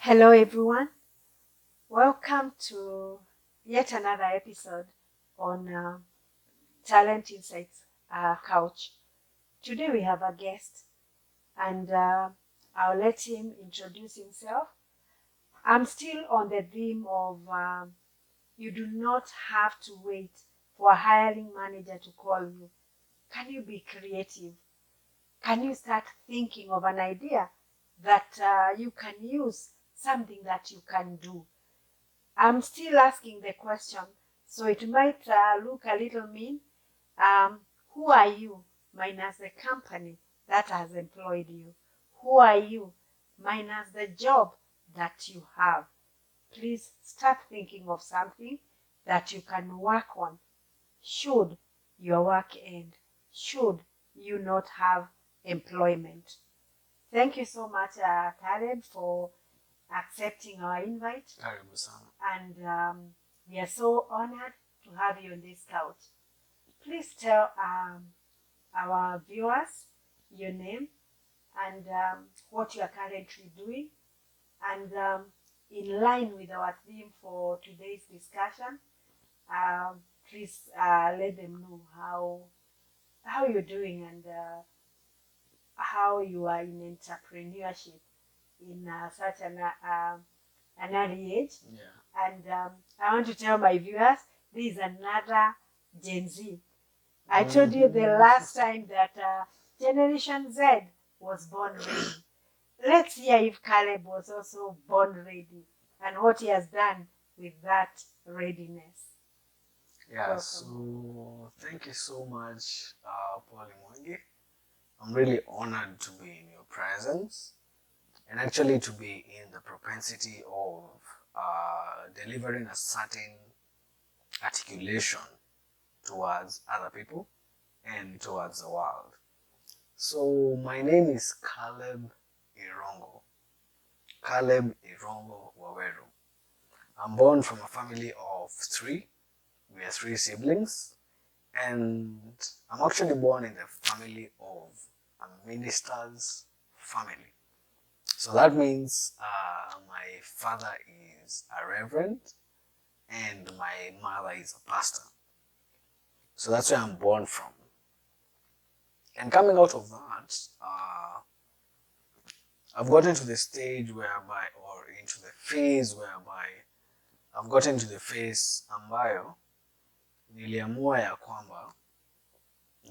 Hello everyone, welcome to yet another episode on Talent Insights Couch. Today we have a guest and I'll let him introduce himself. I'm still on the theme of you do not have to wait for a hiring manager to call you. Can you be creative? Can you start thinking of an idea that you can use, something that you can do? I'm still asking the question, so it might look a little mean. Who are you minus the company that has employed you? Who are you minus the job that you have? Please start thinking of something that you can work on should your work end, should you not have employment. Thank you so much, Taleb, for accepting our invite. And we are so honored to have you on this couch. Please tell our viewers your name and what you are currently doing. And in line with our theme for today's discussion, please let them know how you're doing and how you are in entrepreneurship in such an early age. Yeah. And I want to tell my viewers, this is another Gen Z. I told you the last time that Generation Z was born ready. Let's hear if Caleb was also born ready and what he has done with that readiness. Yeah, Welcome. so thank you so much, Paul Mwangi. I'm really honored to be in your presence and actually to be in the propensity of delivering a certain articulation towards other people and towards the world. So my name is Caleb Irongo. Caleb Irongo Waweru. I'm born from a family of three. We are three siblings, and I'm actually born in the family of a minister's family. So that means my father is a reverend and my mother is a pastor. So that's where I'm born from. And coming out of that, I've gotten to the stage whereby, or into the phase whereby, I've gotten to the phase ambayo niliamua ya kwamba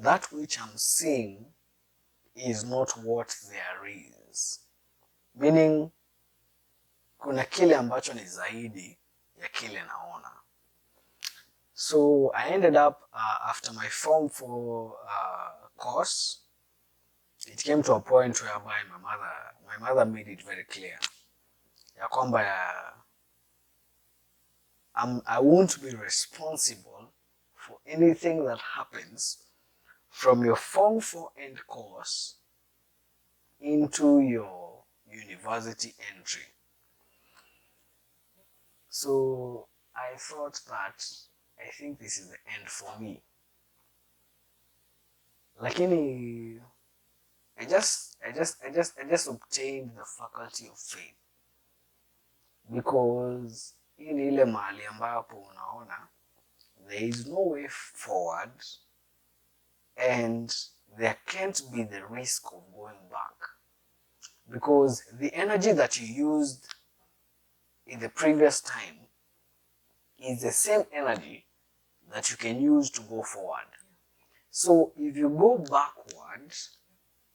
that which I'm seeing is not what there is. Meaning, kuna kile ambacho ni zaidi ya kile naona. So I ended up, after my Form 4 course, it came to a point whereby my mother made it very clear ya kwamba I won't be responsible for anything that happens from your Form 4 end course into your university entry. So I thought that I think this is the end for me. Lakini I just obtained the faculty of faith because in ile mahali ambapo unaona there is no way forward and there can't be the risk of going back because the energy that you used in the previous time is the same energy that you can use to go forward. So if you go backward,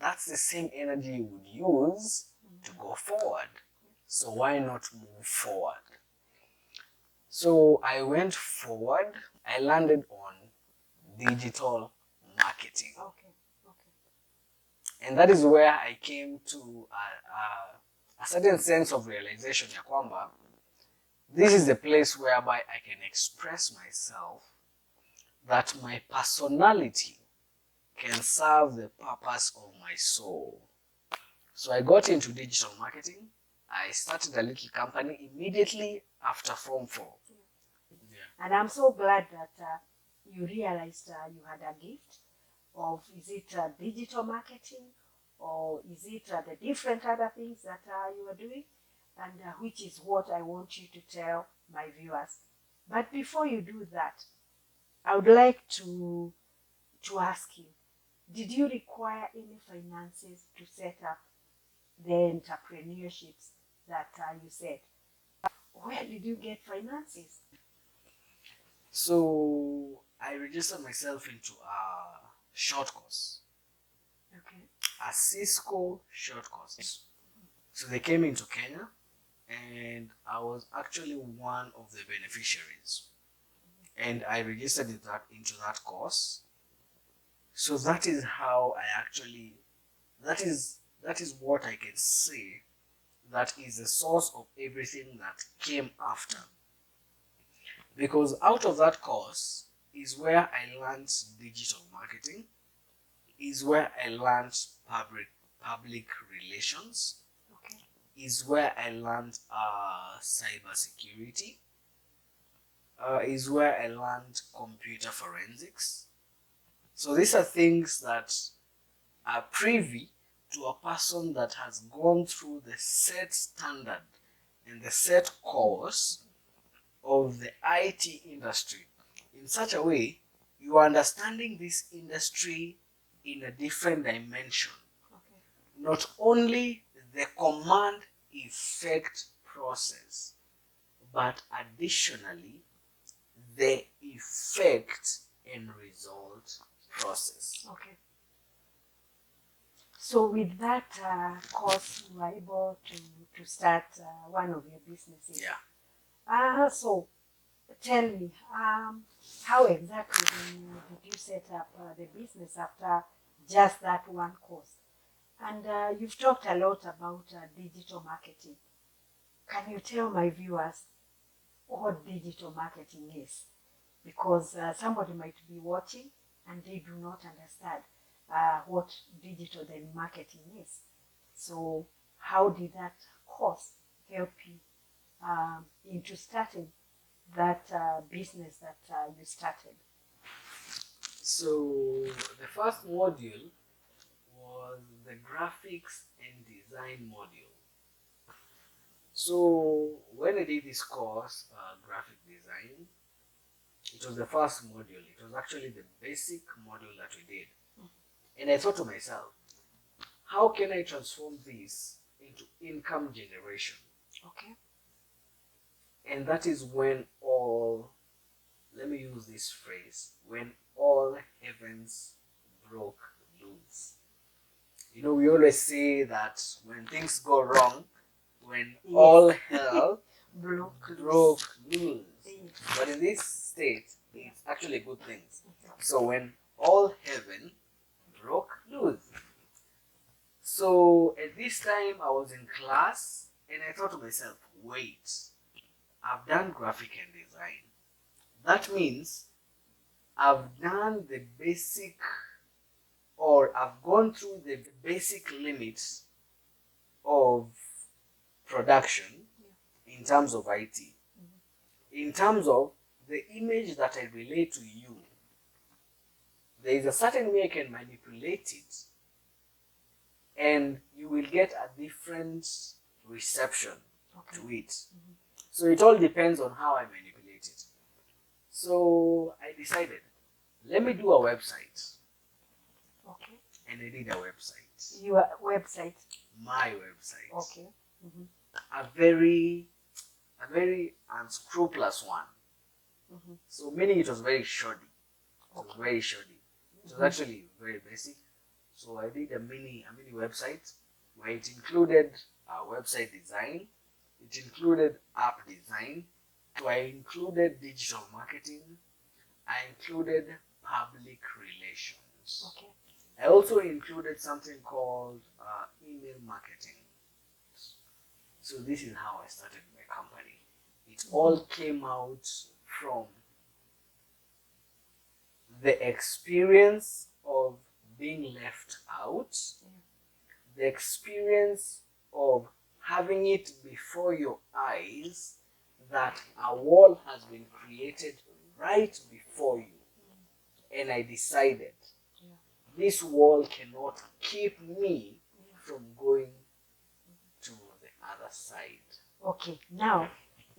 that's the same energy you would use to go forward. So why not move forward? So I went forward. I landed on digital marketing. Okay. And that is where I came to a certain sense of realization ya kwamba this is the place whereby I can express myself, that my personality can serve the purpose of my soul. So I got into digital marketing. I started a little company immediately after Form 4. Yeah. And I'm so glad that you realized you had a gift of, is it digital marketing or is it the different other things that you are doing? and which is what I want you to tell my viewers. But before you do that, I would like to ask you, did you require any finances to set up the entrepreneurships that you said? Where did you get finances? So I registered myself into a short course, Okay. a Cisco short course. So they came into Kenya, and I was actually one of the beneficiaries. And I registered into that course. So that is how I actually, that is what I can say that is the source of everything that came after. Because out of that course is where I learned digital marketing, is where I learned public relations, Okay. is where I learned cyber security, is where I learned computer forensics. So these are things that are privy to a person that has gone through the set standard and the set course of the IT industry in such a way you are understanding this industry in a different dimension. Okay. Not only the command effect process, but additionally the effect and result process. Okay. So with that course, you were able to start one of your businesses. Yeah. So tell me, how exactly did you set up the business after just that one course? And you've talked a lot about digital marketing. Can you tell my viewers what digital marketing is? Because somebody might be watching and they do not understand what digital marketing is. So how did that course help you into starting that business that you started? So the first module was the graphics and design module. So when I did this course, graphic design, it was the first module. It was actually the basic module that we did. And I thought to myself, how can I transform this into income generation? Okay. And that is when all, let me use this phrase, when all heavens broke loose. You know, we always say that when things go wrong, when Yes. all hell broke loose. Yes. But in this state, it's actually good things. So when all heaven broke loose. So at this time I was in class and I thought to myself, wait, I've done graphic and design. That means I've done the basic, or I've gone through the basic limits of production in terms of IT. In terms of the image that I relay to you, there is a certain way I can manipulate it and you will get a different reception to it. So it all depends on how I manipulate it. So I decided, let me do a website. Okay. And I did a website. Your website? My website. Okay. A very unscrupulous one. So meaning it was very shoddy. It was very shoddy. It was actually very basic. So I did a mini website where it included website design, it included app design, so I included digital marketing, I included public relations. Okay. I also included something called email marketing. So this is how I started my company. It all came out from the experience of being left out, the experience of having it before your eyes that a wall has been created right before you. And I decided this wall cannot keep me from going to the other side. Okay, now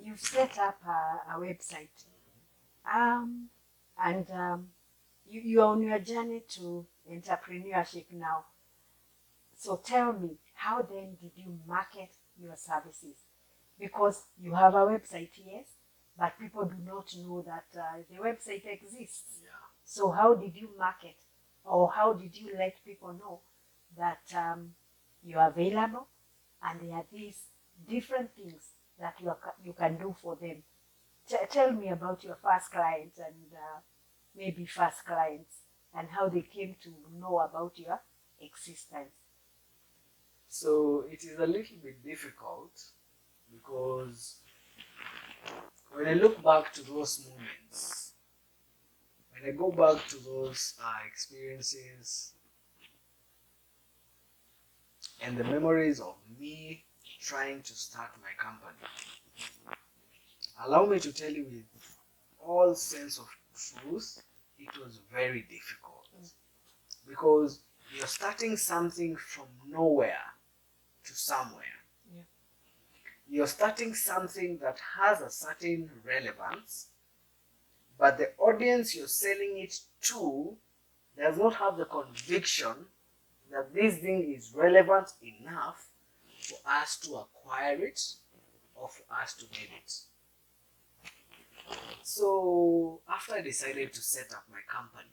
you've set up a website, um, and you're on your journey to entrepreneurship now. So tell me, how then did you market your services? Because you have a website, yes, but people do not know that the website exists. Yeah. So how did you market, or how did you let people know that you're available and there are these different things that you can do for them? Tell me about your first clients and maybe first clients and how they came to know about your existence. So it is a little bit difficult because when I look back to those moments, when I go back to those experiences and the memories of me trying to start my company, allow me to tell you with all sense of truth, it was very difficult because you're starting something from nowhere to somewhere. Yeah. You're starting something that has a certain relevance, but the audience you're selling it to does not have the conviction that this thing is relevant enough for us to acquire it or for us to need it. So after I decided to set up my company,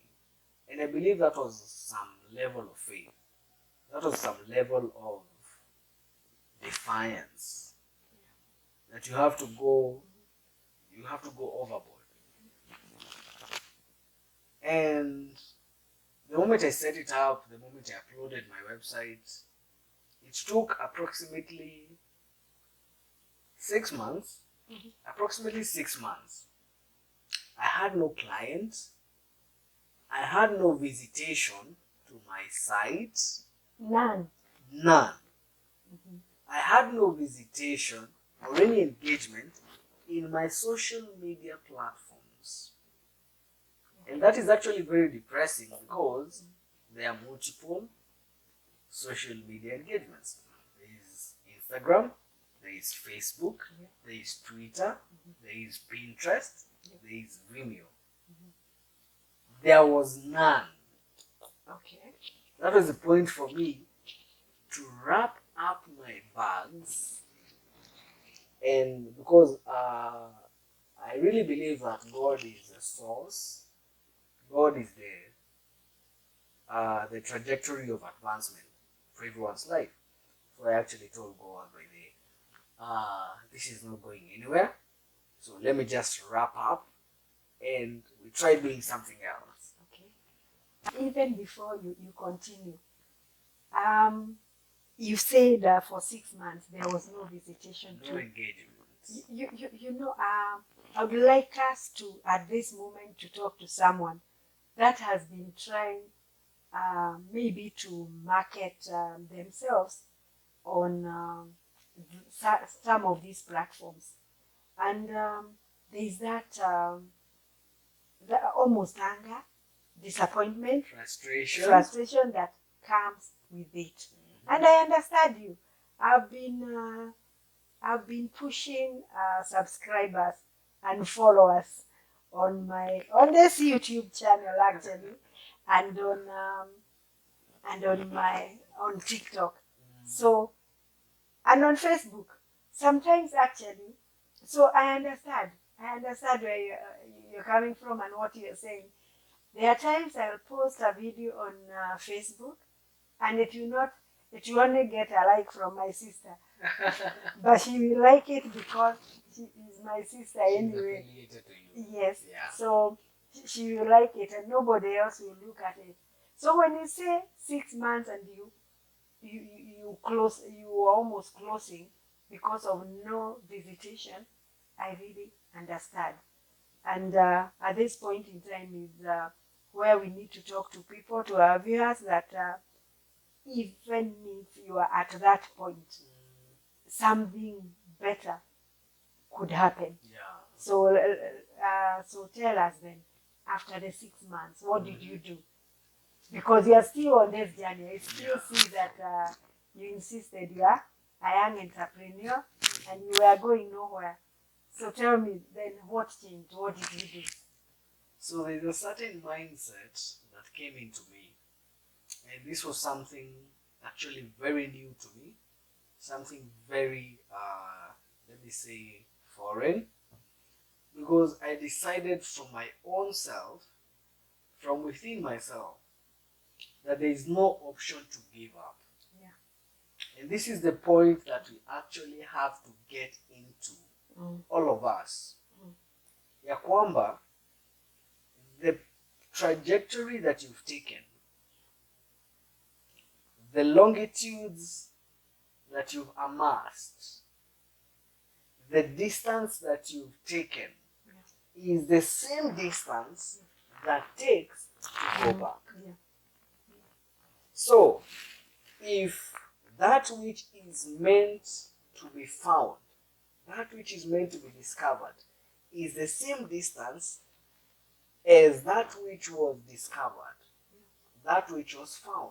and I believe that was some level of faith, that was some level of defiance, that you have to go overboard. And the moment I set it up, the moment I uploaded my website, it took approximately 6 months. Approximately 6 months. I had no clients. I had no visitation to my site. None. None. I had no visitation or any engagement in my social media platforms. And that is actually very depressing because there are multiple social media engagements. There is Instagram, there is Facebook, there is Twitter, there is Pinterest, there is Vimeo. There was none. Okay. That was the point for me to wrap up my bags, and because I really believe that God is the source, God is the trajectory of advancement for everyone's life. So I actually told God by this is not going anywhere. So let me just wrap up and we try doing something else. Okay. Even before you continue, um, you said for 6 months there was no visitation No engagement. You know, I would like us to, at this moment, to talk to someone that has been trying maybe to market themselves on some of these platforms. And there's that almost anger, disappointment, frustration that comes with it. And I understand you. I've been I've been pushing subscribers and followers on this YouTube channel actually, and on my on TikTok. So and on Facebook sometimes actually. So I understand. I understand where you're coming from and what you're saying. There are times I'll post a video on Facebook and it will only get a like from my sister. But she will like it because she is my sister anyway. Affiliated to you. Yes. Yeah. So she will like it and nobody else will look at it. So when you say 6 months and you are almost closing because of no visitation, I really understand. And at this point in time is where we need to talk to people, to our viewers, that even if you are at that point, something better could happen. Yeah. So tell us then, after the 6 months, what did you do? Because you are still on this journey. I still see that you insisted you are a young entrepreneur and you were going nowhere. So tell me then, what changed? What did you do? So there's a certain mindset that came into me, and this was something actually very new to me, something very, let me say, foreign, because I decided from my own self, from within myself, that there is no option to give up. Yeah. And this is the point that we actually have to get into, all of us. Ya kwamba, the trajectory that you've taken, the longitudes that you've amassed, the distance that you've taken is the same distance that takes to go back. Yeah. So, if that which is meant to be found, that which is meant to be discovered, is the same distance as that which was discovered, that which was found,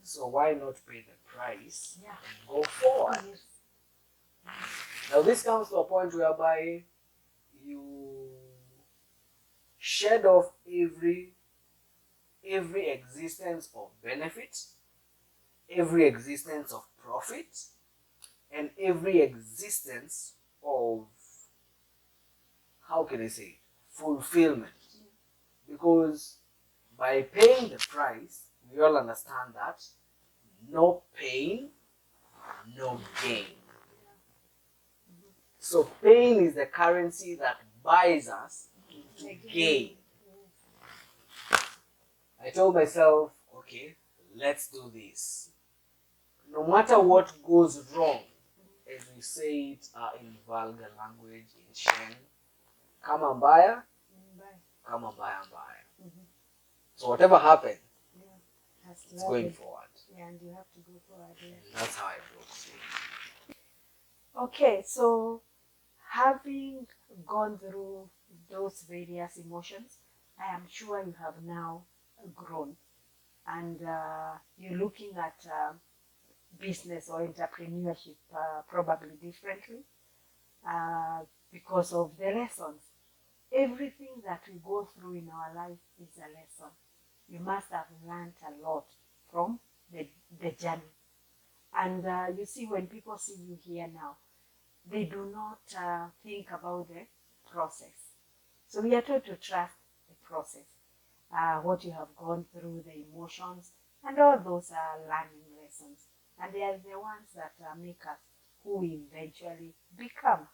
so why not pay the price and go forward? Now this comes to a point whereby you shed off every existence of benefit, every existence of profit, and every existence of, how can I say, fulfillment. Because by paying the price, we all understand that no pain, no gain. So pain is the currency that buys us into gain. I told myself, okay, let's do this. No matter what goes wrong, as we say it in vulgar language, in Sheng, kama mbaya, kama mbaya mbaya. So whatever happens, it's going forward. Yeah, and you have to go forward. Yeah. That's how I approach it. Okay, so having gone through those various emotions, I am sure you have now grown, and you're looking at business or entrepreneurship probably differently because of the lessons. Everything that we go through in our life is a lesson. You must have learned a lot from the journey. And you see, when people see you here now, they do not think about the process. So we are taught to trust the process, what you have gone through, the emotions, and all those are learning lessons. And they are the ones that make us who we eventually become.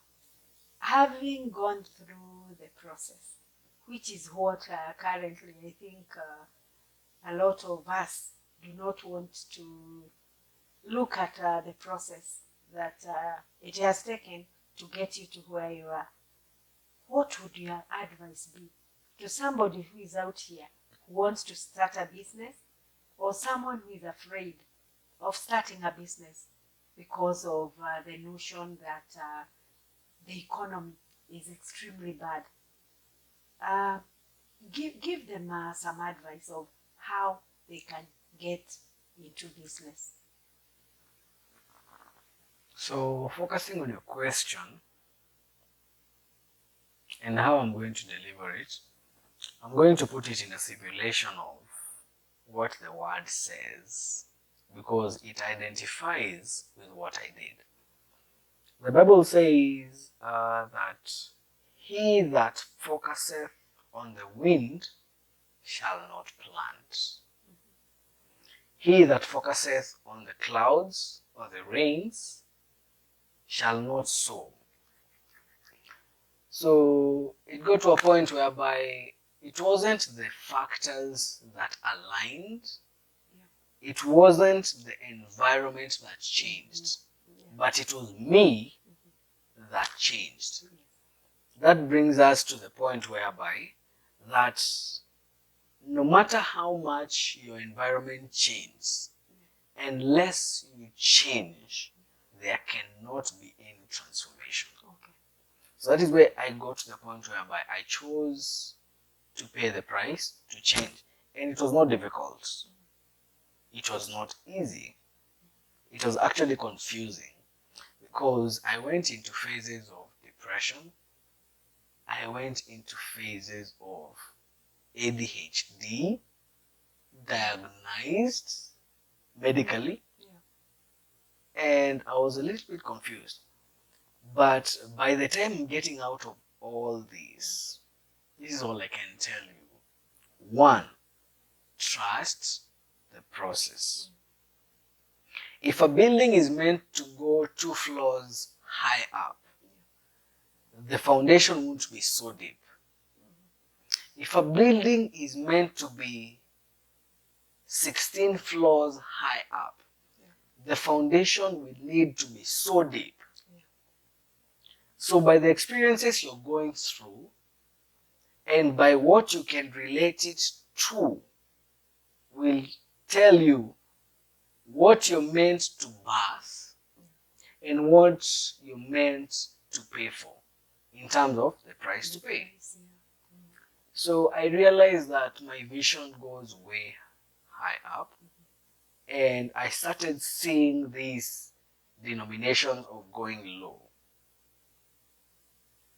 Having gone through the process, which is what currently I think a lot of us do not want to look at the process that it has taken to get you to where you are. What would your advice be to somebody who is out here who wants to start a business, or someone who is afraid of starting a business because of the notion that the economy is extremely bad? Give them some advice of how they can get into business. So focusing on your question and how I'm going to deliver it, I'm going to put it in a simulation of what the word says, because it identifies with what I did. The Bible says that he that focuseth on the wind shall not plant. He that focuseth on the clouds or the rains shall not sow. So it got to a point whereby it wasn't the factors that aligned, it wasn't the environment that changed, but it was me that changed. That brings us to the point whereby that no matter how much your environment changes, unless you change, there cannot be any transformation. Okay. So that is where I got to the point whereby I chose to pay the price to change. And it was not difficult. It was not easy. It was actually confusing. because I went into phases of depression. I went into phases of ADHD, diagnosed medically, and I was a little bit confused. But by the time I'm getting out of all this is all I can tell you. One, trust the process. If a building is meant to go 2 floors high up, the foundation won't be so deep. If a building is meant to be 16 floors high up, the foundation will need to be so deep. So by the experiences you're going through and by what you can relate it to will tell you what you're meant to birth and what you're meant to pay for in terms of the price to pay. So I realized that my vision goes way high up, and I started seeing these denominations of going low.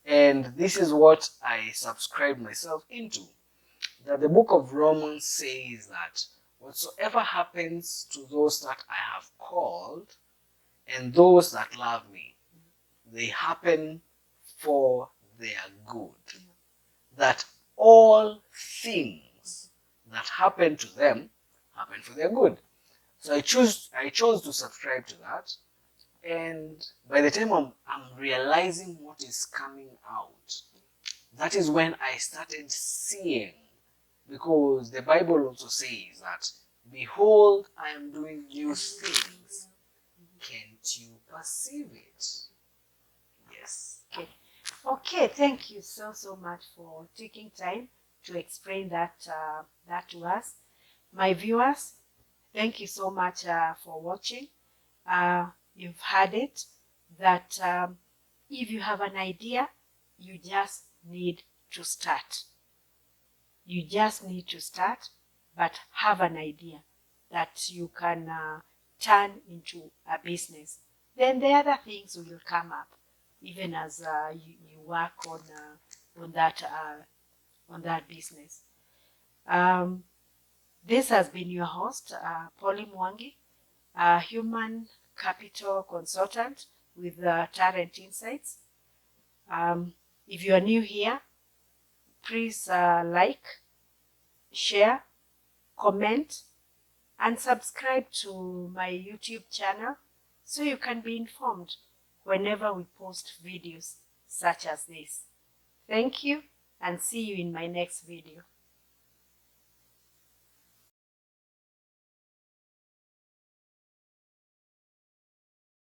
And this is what I subscribed myself into. That the book of Romans says that whatsoever happens to those that I have called and those that love me, they happen for their good. That all things that happen to them happen for their good. So I chose to subscribe to that. And by the time I'm realizing what is coming out, that is when I started seeing, because the Bible also says that, behold, I am doing new things. Can't you perceive it? Yes. Okay, thank you so much for taking time to explain that to us. My viewers, thank you so much for watching. You've heard it, that if you have an idea, you just need to start. You just need to start, but have an idea that you can turn into a business. Then the other things will come up, even as you work on that business. This has been your host, Polly Mwangi, a human capital consultant with Talent Insights. If you are new here, please like, share, comment, and subscribe to my YouTube channel so you can be informed whenever we post videos such as this. Thank you, and see you in my next video.